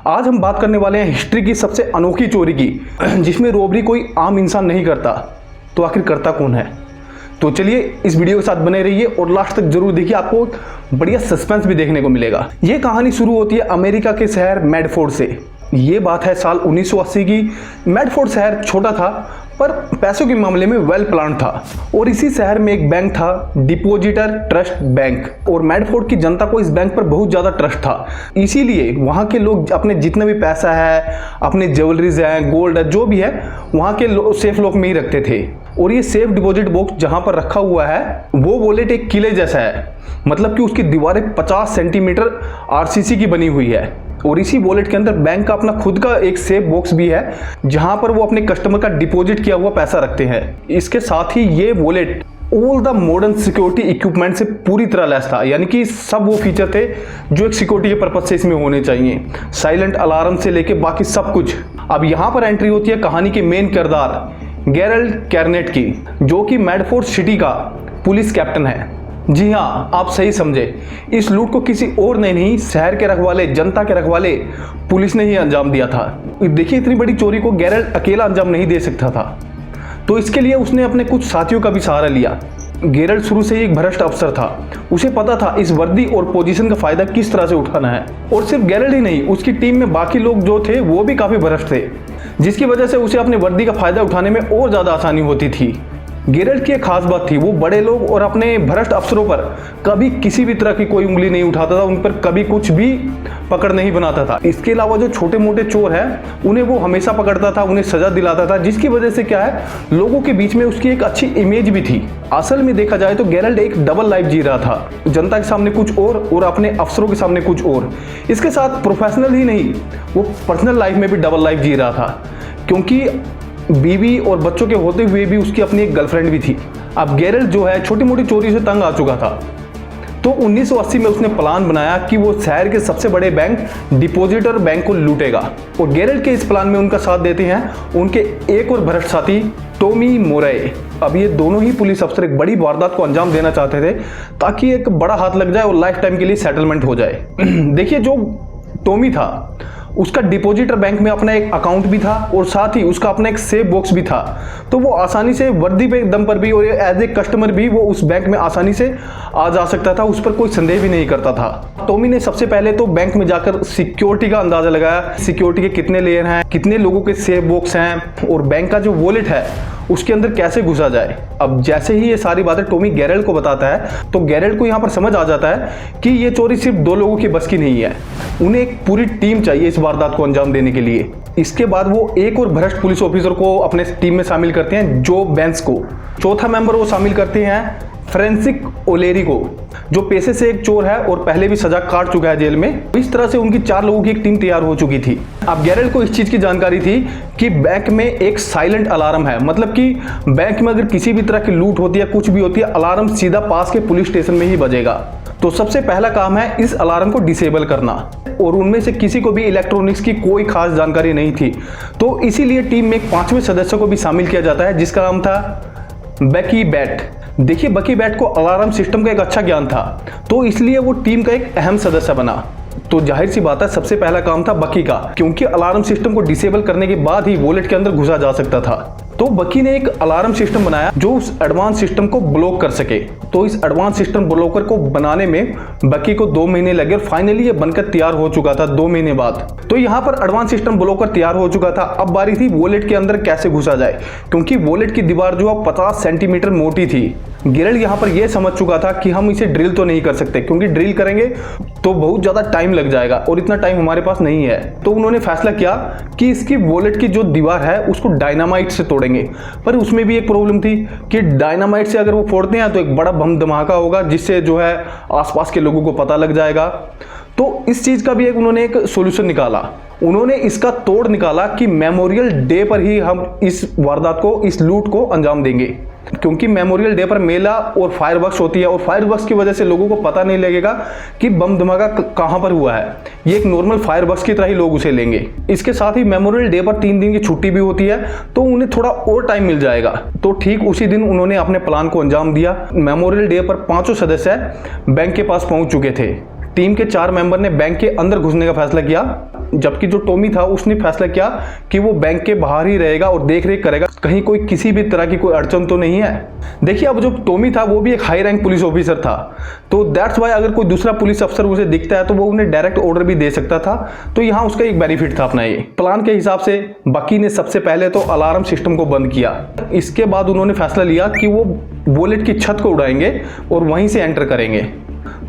आज हम बात करने वाले हैं हिस्ट्री की सबसे अनोखी चोरी की, जिसमें रॉबरी कोई आम इंसान नहीं करता, तो आखिर करता कौन है। तो चलिए इस वीडियो के साथ बने रहिए और लास्ट तक जरूर देखिए, आपको बढ़िया सस्पेंस भी देखने को मिलेगा। ये कहानी शुरू होती है अमेरिका के शहर मेडफोर्ड से। ये बात है साल 1980 की। मेडफोर्ड शहर छोटा था पर पैसों के मामले में वेल प्लान था, और इसी शहर में एक बैंक था, डिपॉजिटर ट्रस्ट बैंक। और मेडफोर्ड की जनता को इस बैंक पर बहुत ज़्यादा ट्रस्ट था, इसीलिए वहाँ के लोग अपने जितना भी पैसा है, अपने ज्वेलरीज है, गोल्ड है, जो भी है, वहाँ के सेफ लॉक में ही रखते थे। और ये सेफ डिपॉजिट बॉक्स जहाँ पर रखा हुआ है वो वॉलेट एक किले जैसा है, मतलब कि उसकी दीवारें 50 सेंटीमीटर आरसीसी की बनी हुई है। और इसी वॉलेट के अंदर बैंक का अपना खुद का एक सेफ बॉक्स भी है, जहां पर वो अपने कस्टमर का डिपॉजिट किया हुआ पैसा रखते हैं। इसके साथ ही ये wallet all the modern security equipment से पूरी तरह लैस था, यानी कि सब वो फीचर थे जो एक सिक्योरिटी के पर्पज से इसमें होने चाहिए, साइलेंट अलार्म से लेके बाकी सब कुछ। अब यहाँ पर एंट्री होती है कहानी के मेन किरदार गेरल्ड कैर्नेट की, जो कि मेडफोर्ड सिटी का पुलिस कैप्टन है। जी हाँ, आप सही समझे, इस लूट को किसी और ने नहीं, शहर के रखवाले, जनता के रखवाले पुलिस ने ही अंजाम दिया था। देखिए, इतनी बड़ी चोरी को गेरल्ड अकेला अंजाम नहीं दे सकता था, तो इसके लिए उसने अपने कुछ साथियों का भी सहारा लिया। गेरल्ड शुरू से ही एक भ्रष्ट अफसर था, उसे पता था इस वर्दी और पोजीशन का फायदा किस तरह से उठाना है। और सिर्फ गेरल्ड ही नहीं, उसकी टीम में बाकी लोग जो थे वो भी काफी भ्रष्ट थे, जिसकी वजह से उसे अपनी वर्दी का फायदा उठाने में और ज्यादा आसानी होती थी। गेरल्ड की एक खास बात थी, वो बड़े लोग और अपने भ्रष्ट अफसरों पर कभी किसी भी तरह की कोई उंगली नहीं उठाता था, उन पर कभी कुछ भी पकड़ नहीं बनाता था। इसके अलावा जो छोटे मोटे चोर हैं उन्हें वो हमेशा पकड़ता था, उन्हें सजा दिलाता था, जिसकी वजह से क्या है, लोगों के बीच में उसकी एक अच्छी इमेज भी थी। असल में देखा जाए तो गेरल्ड एक डबल लाइफ जी रहा था, जनता के सामने कुछ और अपने अफसरों के सामने कुछ और। इसके साथ प्रोफेशनल ही नहीं, वो पर्सनल लाइफ में भी डबल लाइफ जी रहा था, क्योंकि बीवी और बच्चों के होते हुए भी उसकी अपनी एक गर्लफ्रेंड भी थी। अब गेरल्ड जो है छोटी मोटी चोरी से तंग आ चुका था, तो 1980 में उसने प्लान बनाया कि वो शहर के सबसे बड़े बैंक डिपॉजिटर बैंक को लूटेगा। और गेरल्ड के इस प्लान में उनका साथ देते हैं उनके एक और भ्रष्ट साथी टॉमी मोरे। अब ये दोनों ही पुलिस अफसर एक बड़ी वारदात को अंजाम देना चाहते थे, ताकि एक बड़ा हाथ लग जाए और लाइफ टाइम के लिए सेटलमेंट हो जाए। देखिए, जो टॉमी था उसका डिपॉजिटर बैंक में अपना एक अकाउंट भी था, और साथ ही उसका अपना एक सेफ बॉक्स भी था, तो वो आसानी से वर्दी पे दम पर भी और एज ए कस्टमर भी वो उस बैंक में आसानी से आ जा सकता था, उस पर कोई संदेह भी नहीं करता था। टॉमी ने सबसे पहले तो बैंक में जाकर सिक्योरिटी का अंदाजा लगाया, सिक्योरिटी के कितने लेयर हैं, कितने लोगों के सेफ बॉक्स हैं, और बैंक का जो वॉलेट है उसके अंदर कैसे घुसा जाए। अब जैसे ही ये सारी बातें टॉमी गेरल्ड को बताता है, तो गेरल्ड को यहाँ पर समझ आ जाता है कि ये चोरी सिर्फ 2 लोगों की बस की नहीं है, उन्हें एक पूरी टीम चाहिए इस वारदात को अंजाम देने के लिए। इसके बाद वो एक और भ्रष्ट पुलिस ऑफिसर को अपने टीम में शामिल करते हैं, जो बेंस को। चौथा मेंबर वो शामिल करते हैं फ्रेंसिक ओलेरी को, जो पेशे से एक चोर है और पहले भी सजा काट चुका है जेल में। इस तरह से उनकी 4 लोगों की एक टीम तैयार हो चुकी थी। अब गेरल्ड को इस चीज की जानकारी थी कि बैंक में एक साइलेंट अलार्म है, मतलब कि बैंक में अगर किसी भी तरह की लूट होती है, कुछ भी होती है, अलार्म सीधा पास के पुलिस स्टेशन में ही बजेगा। तो सबसे पहला काम है इस अलार्म को डिसेबल करना, और उनमें से किसी को भी इलेक्ट्रॉनिक्स की कोई खास जानकारी नहीं थी, तो इसीलिए टीम में एक 5वें सदस्य को भी शामिल किया जाता है, जिसका नाम था बकी बैट। देखिए, बकी बैट को अलार्म सिस्टम का एक अच्छा ज्ञान था, तो इसलिए वो टीम का एक अहम सदस्य बना। तो जाहिर सी बात है, सबसे पहला काम था बकी का, क्योंकि अलार्म सिस्टम को डिसेबल करने के बाद ही वॉलेट के अंदर घुसा जा सकता था। तो बकी ने एक अलार्म सिस्टम बनाया जो उस एडवांस सिस्टम को ब्लॉक कर सके। तो इस एडवांस सिस्टम ब्लॉकर को बनाने में बकी को 2 महीने लगे, और फाइनली ये बनकर तैयार हो चुका था 2 महीने बाद। तो यहाँ पर एडवांस सिस्टम ब्लॉकर तैयार हो चुका था। अब बारी थी वॉलेट के अंदर कैसे घुसा जाए, क्योंकि वॉलेट की दीवार जो है 50 सेंटीमीटर मोटी थी। गेरल्ड यहाँ पर यह समझ चुका था कि हम इसे ड्रिल तो नहीं कर सकते, क्योंकि ड्रिल करेंगे तो बहुत ज्यादा टाइम लग जाएगा, और इतना टाइम हमारे पास नहीं है। तो उन्होंने फैसला किया कि इसकी वॉलेट की जो दीवार है उसको डायनामाइट से तोड़ेंगे। पर उसमें भी एक प्रॉब्लम थी कि डायनामाइट से अगर वो फोड़ते हैं तो एक बड़ा बम धमाका होगा, जिससे जो है आसपास के लोगों को पता लग जाएगा। तो इस चीज का भी उन्होंने एक सॉल्यूशन निकाला। उन्होंने इसका तोड़ निकाला कि मेमोरियल डे पर ही हम इस वारदात को, इस लूट को अंजाम देंगे, क्योंकि मेमोरियल डे पर मेला और फायरवर्क्स होती है, और फायरवर्क्स की वजह से लोगों को पता नहीं लगेगा कि बम धमाका कहां पर हुआ है। ये एक नॉर्मल फायरवर्क्स की तरह ही लोग उसे लेंगे। इसके साथ ही मेमोरियल डे पर 3 दिन की छुट्टी भी होती है, तो उन्हें थोड़ा और टाइम मिल जाएगा। तो ठीक उसी दिन उन्होंने अपने प्लान को अंजाम दिया। मेमोरियल डे पर 5 सदस्य बैंक के पास पहुंच चुके थे। टीम के 4 मेंबर ने बैंक के अंदर घुसने का फैसला किया, जबकि जो टॉमी था उसने फैसला किया कि वो बैंक के बाहर ही रहेगा और देख रेख करेगा, कहीं कोई किसी भी तरह की कोई अड़चन तो नहीं है। देखिए, अब जो टॉमी था वो भी एक हाई रैंक पुलिस ऑफिसर था, तो दैट्स वाई अगर कोई दूसरा पुलिस अफसर उसे दिखता है तो वो उन्हें डायरेक्ट ऑर्डर भी दे सकता था। तो यहाँ उसका एक बेनिफिट था अपना। ये प्लान के हिसाब से बकी ने सबसे पहले तो अलार्म सिस्टम को बंद किया। इसके बाद उन्होंने फैसला लिया कि वो वॉलेट की छत को उड़ाएंगे और वहीं से एंटर करेंगे।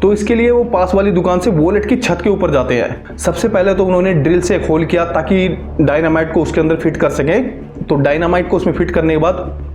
तो इसके लिए वो पास वाली दुकान से वॉलेट की छत के ऊपर जाते हैं। सबसे पहले तो उन्होंने ड्रिल से एक होल किया ताकि डायनामाइट को उसके अंदर फिट कर सकें। तो डायनामाइट को उसमें फिट करने के बाद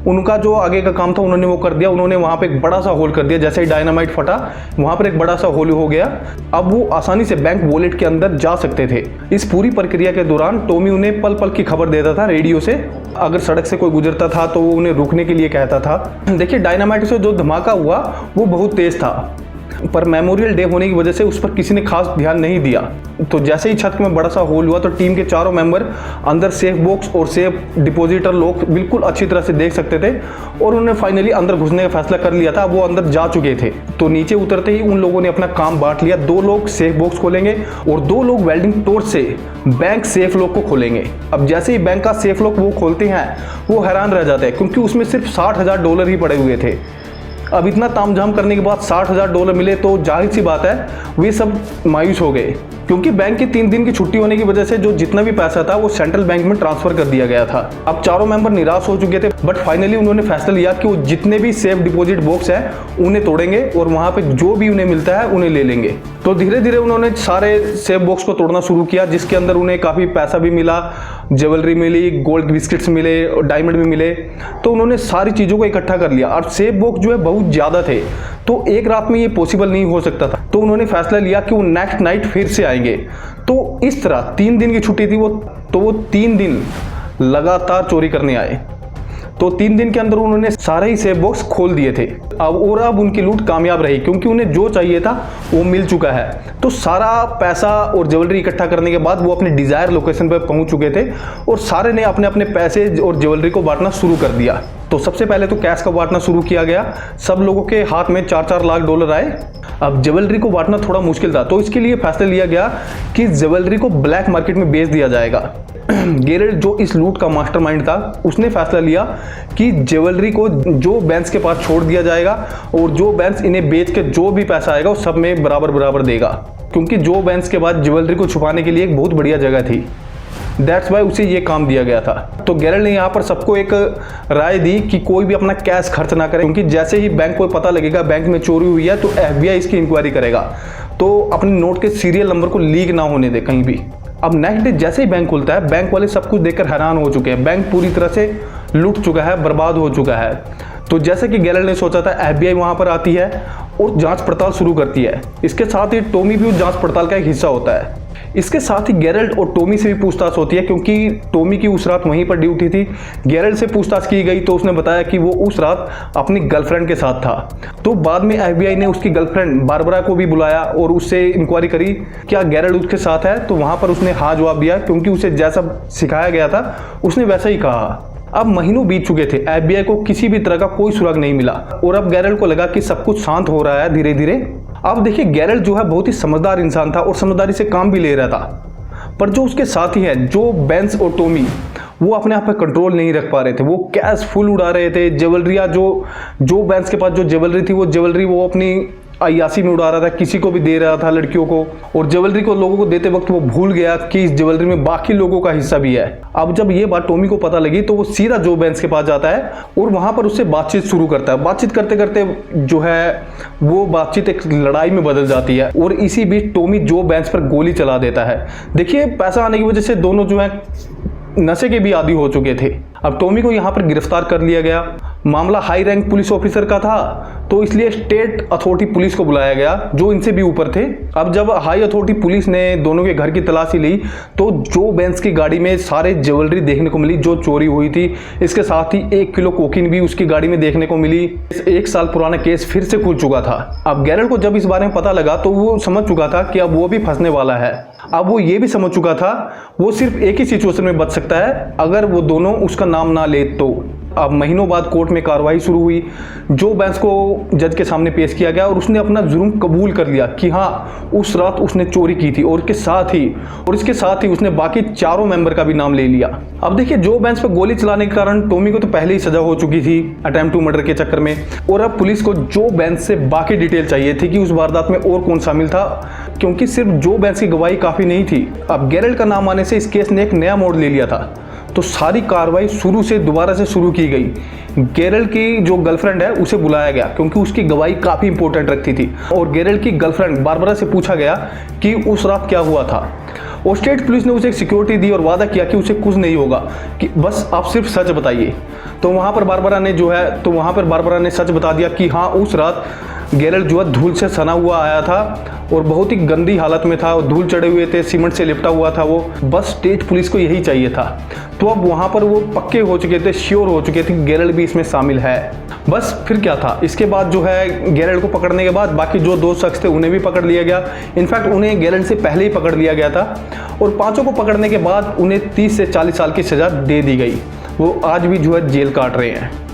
उनका जो आगे का काम था उन्होंने वो कर दिया। उन्होंने वहाँ पे एक बड़ा सा होल कर दिया। जैसे ही डायनामाइट फटा वहाँ पर एक बड़ा सा होल हो गया। अब वो आसानी से बैंक वॉलेट के अंदर जा सकते थे। इस पूरी प्रक्रिया के दौरान टॉमी उन्हें पल पल की खबर देता था रेडियो से। अगर सड़क से कोई गुजरता था तो वो उन्हें रुकने के लिए कहता था। देखिए, डायनामाइट से जो धमाका हुआ वो बहुत तेज था, पर मेमोरियल डे होने की वजह से उस पर किसी ने खास ध्यान नहीं दिया। तो जैसे ही छत में बड़ा सा होल हुआ तो टीम के चारों मेंबर अंदर सेफ बॉक्स और सेफ डिपॉजिटर लॉक बिल्कुल अच्छी तरह से देख सकते थे और उन्होंने फाइनली अंदर घुसने का फैसला कर लिया था। वो अंदर जा चुके थे। तो नीचे उतरते ही उन लोगों ने अपना काम बांट लिया। 2 लोग सेफ बॉक्स खोलेंगे और 2 लोग वेल्डिंग टॉर्च से बैंक सेफ लॉक को खोलेंगे। अब जैसे ही बैंक का सेफ लॉक वो खोलते हैं वो हैरान रह जाते हैं, क्योंकि उसमें सिर्फ $60,000 ही पड़े हुए थे। अब इतना तामझाम करने के बाद $60,000 मिले तो जाहिर सी बात है वे सब मायूस हो गए, क्योंकि बैंक की 3 दिन की छुट्टी होने की वजह से जो जितना भी पैसा था वो सेंट्रल बैंक में ट्रांसफर कर दिया गया था। अब चारों मेंबर निराश हो चुके थे, बट फाइनली उन्होंने फैसला लिया कि वो जितने भी सेफ डिपॉजिट बॉक्स है उन्हें तोड़ेंगे और वहां पे जो भी उन्हें मिलता है उन्हें ले लेंगे। तो धीरे धीरे उन्होंने सारे सेफ बॉक्स को तोड़ना शुरू किया, जिसके अंदर उन्हें काफ़ी पैसा भी मिला, ज्वेलरी मिली, गोल्ड बिस्किट्स मिले, डायमंड भी मिले। तो उन्होंने सारी चीज़ों को इकट्ठा कर लिया। और सेफ बॉक्स जो है बहुत ज़्यादा थे, तो एक रात में ये पॉसिबल नहीं हो सकता था। तो उन्होंने फैसला लिया कि वो नेक्स्ट नाइट फिर से आएंगे। तो इस तरह 3 दिन की छुट्टी थी वो 3 दिन लगातार चोरी करने आए। तो 3 दिन के अंदर उन्होंने सारे ही सेफ बॉक्स खोल दिए थे। अब उनकी लूट कामयाब रही, क्योंकि उन्हें जो चाहिए था वो मिल चुका है। तो सारा पैसा और ज्वेलरी इकट्ठा करने के बाद वो अपने डिजायर लोकेशन पर पहुंच चुके थे और सारे ने अपने अपने पैसे और ज्वेलरी को बांटना शुरू कर दिया। तो सबसे पहले तो कैश का बांटना शुरू किया गया। सब लोगों के हाथ में $4-4 लाख आए। अब ज्वेलरी को बांटना थोड़ा मुश्किल था, तो इसके लिए फैसला लिया गया कि ज्वेलरी को ब्लैक मार्केट में बेच दिया जाएगा। गेरेल्ट जो इस लूट का मास्टरमाइंड था, उसने फैसला लिया कि ज्वेलरी को जो बैंक्स के पास छोड़ दिया जाएगा और जो बैंक्स इन्हें बेच के जो भी पैसा आएगा वो सब में बराबर बराबर देगा, क्योंकि जो बैंक्स के पास ज्वेलरी को छुपाने के लिए एक बहुत बढ़िया जगह थी। दैट्स वाई उसे ये काम दिया गया था। तो गेरेल्ट ने यहाँ पर सबको एक राय दी कि कोई भी अपना कैश खर्च ना करे, क्योंकि जैसे ही बैंक को पता लगेगा बैंक में चोरी हुई है तो FBI इसकी इंक्वायरी करेगा। तो अपने नोट के सीरियल नंबर को लीक ना होने दे कहीं भी। अब नेक्स्ट डे जैसे ही बैंक खुलता है, बैंक वाले सब कुछ देखकर हैरान हो चुके हैं। बैंक पूरी तरह से लूट चुका है, बर्बाद हो चुका है। तो जैसे कि गेरेल्ट ने सोचा था, FBI वहाँ पर आती है और जांच पड़ताल शुरू करती है। इसके साथ ही टॉमी भी उस जांच पड़ताल का एक हिस्सा होता है। इसके साथ ही गेरेल्ट और टॉमी से भी पूछताछ होती है, क्योंकि टॉमी की उस रात वहीं पर ड्यूटी थी। गेरेल्ट से पूछताछ की गई तो उसने बताया कि वो उस रात अपनी गर्लफ्रेंड के साथ था। तो बाद में FBI ने उसकी गर्लफ्रेंड बारबरा को भी बुलाया और उससे इंक्वायरी करी क्या गेरेल्ट उसके साथ है। तो वहाँ पर उसने हाँ जवाब दिया, क्योंकि उसे जैसा सिखाया गया था उसने वैसा ही कहा। अब महीनों बीत चुके थे, FBI को किसी भी तरह का कोई सुराग नहीं मिला और अब गेरेल्ट को लगा कि सब कुछ शांत हो रहा है धीरे धीरे। अब देखिए, गेरेल्ट जो है बहुत ही समझदार इंसान था और समझदारी से काम भी ले रहा था, पर जो उसके साथी हैं, जो बेंस और टॉमी, वो अपने आप पे कंट्रोल नहीं रख पा रहे थे। वो कैश फुल उड़ा रहे थे। ज्वेलरिया जो बेंस के पास जो ज्वेलरी थी, वो ज्वेलरी वो अपनी अय्यासी में उड़ा रहा था, किसी को भी दे रहा था लड़कियों को, और ज्वेलरी को लोगों को देते वक्त वो भूल गया कि इस ज्वेलरी में बाकी लोगों का हिस्सा भी है। अब जब ये बात टॉमी को पता लगी तो वो सीधा जो बेंस के पास जाता है और वहां पर उससे बातचीत शुरू करता है। बातचीत करते करते जो है वो बातचीत एक लड़ाई में बदल जाती है और इसी बीच टॉमी जो बेंस पर गोली चला देता है। देखिए, पैसा आने की वजह से दोनों जो है नशे के भी आदी हो चुके थे। अब टॉमी को यहाँ पर गिरफ्तार कर लिया गया। मामला हाई रैंक पुलिस ऑफिसर का था, तो इसलिए स्टेट अथॉरिटी पुलिस को बुलाया गया जो इनसे भी ऊपर थे। अब जब हाई अथॉरिटी पुलिस ने दोनों के घर की तलाशी ली तो जो बेंस की गाड़ी में सारे ज्वेलरी देखने को मिली जो चोरी हुई थी। इसके साथ ही 1 किलो कोकीन भी उसकी गाड़ी में देखने को मिली। 1 साल पुराना केस फिर से खुल चुका था। अब गेरेल्ट को जब इस बारे में पता लगा तो वो समझ चुका था कि अब वो भी फंसने वाला है। अब वो ये भी समझ चुका था वो सिर्फ एक ही सिचुएशन में बच सकता है, अगर वो दोनों उसका नाम ना ले तो। अब महीनों बाद कोर्ट में कार्रवाई शुरू हुई। जो बेंस को जज के सामने पेश किया गया और उसने अपना जुर्म कबूल कर लिया कि हाँ उस रात उसने चोरी की थी, और इसके साथ ही उसने बाकी चारों मेंबर का भी नाम ले लिया। अब देखिए, जो बेंस पे गोली चलाने के कारण टॉमी को तो पहले ही सजा हो चुकी थी अटेम्प्ट टू मर्डर के चक्कर में, और अब पुलिस को जो बेंस से बाकी डिटेल चाहिए थी कि उस वारदात में और कौन शामिल था, क्योंकि सिर्फ जो बेंस की गवाही काफी नहीं थी। अब गेरल्ड का नाम आने से इस केस ने एक नया मोड़ ले लिया था, तो सारी कार्रवाई दोबारा से शुरू की गई। गेरल्ड की जो गर्लफ्रेंड है उसे बुलाया गया, क्योंकि उसकी गवाही काफ़ी इंपॉर्टेंट रखती थी, और गेरल्ड की गर्लफ्रेंड बारबरा से पूछा गया कि उस रात क्या हुआ था, और स्टेट पुलिस ने उसे एक सिक्योरिटी दी और वादा किया कि उसे कुछ नहीं होगा, कि बस आप सिर्फ सच बताइए। तो वहाँ पर बारबरा ने सच बता दिया कि हाँ उस रात गेरल्ड जो है धूल से सना हुआ आया था और बहुत ही गंदी हालत में था, और धूल चढ़े हुए थे, सीमेंट से लिपटा हुआ था वो। बस स्टेट पुलिस को यही चाहिए था। तो अब वहाँ पर वो पक्के हो चुके थे, श्योर हो चुके थे कि गेरल्ड भी इसमें शामिल है। बस फिर क्या था, इसके बाद जो है गेरल्ड को पकड़ने के बाद बाकी जो 2 शख्स थे उन्हें भी पकड़ लिया गया। इनफैक्ट उन्हें गेरल्ड से पहले ही पकड़ लिया गया था, और 5 को पकड़ने के बाद उन्हें 30 से 40 साल की सज़ा दे दी गई। वो आज भी जो है जेल काट रहे हैं।